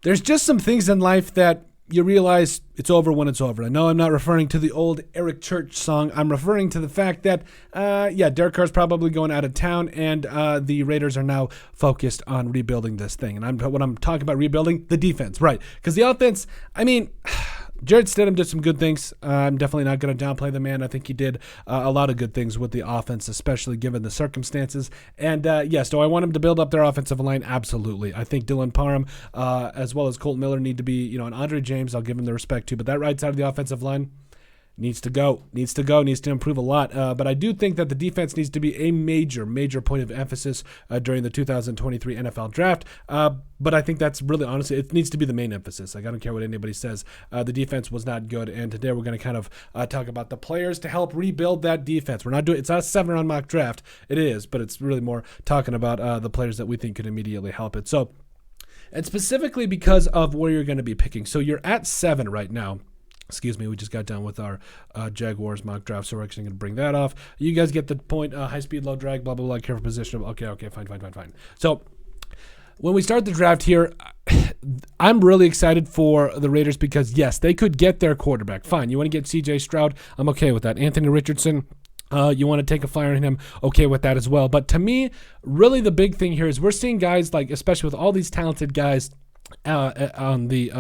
there's just some things in life that you realize it's over when it's over. I know I'm not referring to the old Eric Church song. I'm referring to the fact that, Derek Carr's probably going out of town, and the Raiders are now focused on rebuilding this thing. And when I'm talking about rebuilding, the defense, right? Because the offense, I mean, Jarrett Stidham did some good things. I'm definitely not going to downplay the man. I think he did a lot of good things with the offense, especially given the circumstances. And yes, do I want him to build up their offensive line? Absolutely. I think Dylan Parham, as well as Colton Miller, need to be, and Andre James, I'll give him the respect too. But that right side of the offensive line needs to improve a lot. But I do think that the defense needs to be a major point of emphasis during the 2023 NFL draft. But I think that's really, honestly, it needs to be the main emphasis. Like, I don't care what anybody says. The defense was not good. And today we're going to kind of talk about the players to help rebuild that defense. It's not a 7-round mock draft. It is, but it's really more talking about the players that we think could immediately help it. So, and specifically because of where you're going to be picking. So you're at 7 right now. Excuse me, we just got done with our Jaguars mock draft, so we're actually going to bring that off. You guys get the point. High speed, low drag, blah, blah, blah, care for position. Okay, fine. So when we start the draft here, I'm really excited for the Raiders because, yes, they could get their quarterback. Fine, you want to get C.J. Stroud? I'm okay with that. Anthony Richardson, you want to take a flyer on him, okay with that as well. But to me, really the big thing here is we're seeing guys like, especially with all these talented guys, on the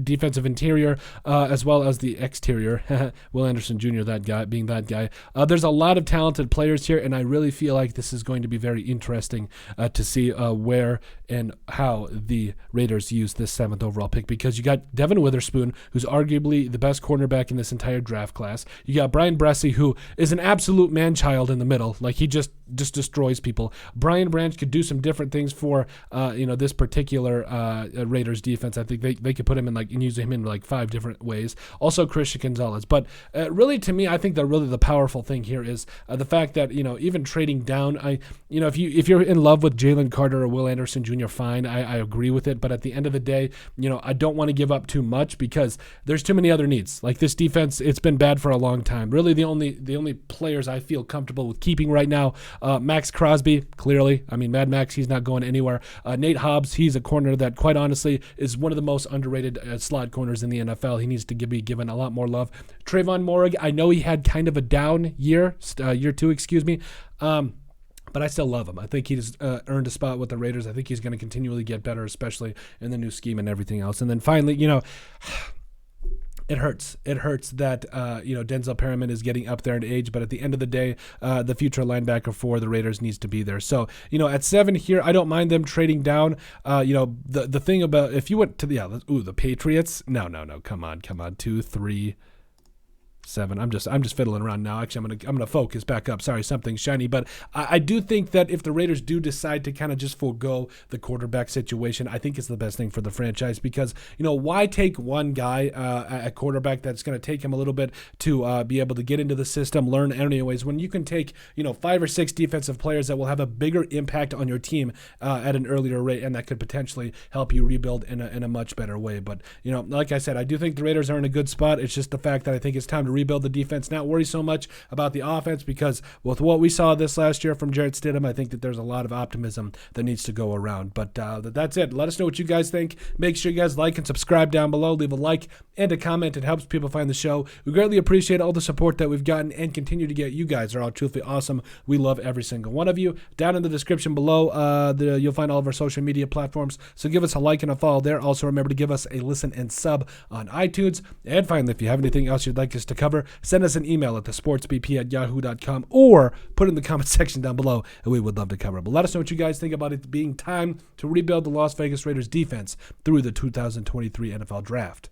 defensive interior as well as the exterior. Will Anderson Jr., that guy. There's a lot of talented players here, and I really feel like this is going to be very interesting to see where and how the Raiders use this 7th overall pick, because you got Devin Witherspoon, who's arguably the best cornerback in this entire draft class. You got Brian Bresee, who is an absolute man-child in the middle. Like, he just destroys people. Brian Branch could do some different things for this particular Raiders defense. I think they could put him in and use him in 5 different ways. Also Christian Gonzalez. But really, to me, I think that really the powerful thing here is the fact that even trading down, if you're in love with Jalen Carter or Will Anderson Jr., fine, I agree with it. But at the end of the day, I don't want to give up too much because there's too many other needs. Like, this defense, it's been bad for a long time. Really, the only players I feel comfortable with keeping right now, Max Crosby, clearly. I mean, Mad Max, he's not going anywhere. Nate Hobbs, he's a corner that, quite honestly, is one of the most underrated slot corners in the NFL. He needs to be given a lot more love. Trayvon Moehrig, I know he had kind of a down year 2, but I still love him. I think he's earned a spot with the Raiders. I think he's going to continually get better, especially in the new scheme and everything else. And then finally, it hurts. It hurts that Denzel Perryman is getting up there in age, but at the end of the day, the future linebacker for the Raiders needs to be there. So at 7 here, I don't mind them trading down. The thing about, if you went to the Patriots, no, come on, 2, 3, 7. I'm just fiddling around now. Actually, I'm gonna focus back up. Sorry, something shiny. But I do think that if the Raiders do decide to kind of just forego the quarterback situation, I think it's the best thing for the franchise, because why take one guy at quarterback that's going to take him a little bit to be able to get into the system, learn anyways, when you can take 5 or 6 defensive players that will have a bigger impact on your team at an earlier rate, and that could potentially help you rebuild in a much better way. But like I said, I do think the Raiders are in a good spot. It's just the fact that I think it's time to rebuild the defense, not worry so much about the offense, because with what we saw this last year from Jarrett Stidham, I think that there's a lot of optimism that needs to go around. But that's it. Let us know what you guys think. Make sure you guys like and subscribe down below. Leave a like and a comment. It helps people find the show. We greatly appreciate all the support that we've gotten and continue to get. You guys are all truthfully awesome. We love every single one of you. Down in the description below, you'll find all of our social media platforms. So give us a like and a follow there. Also, remember to give us a listen and sub on iTunes. And finally, if you have anything else you'd like us to cover, send us an email at thesportsbp@yahoo.com or put it in the comment section down below, and we would love to cover it. But let us know what you guys think about it being time to rebuild the Las Vegas Raiders defense through the 2023 NFL Draft.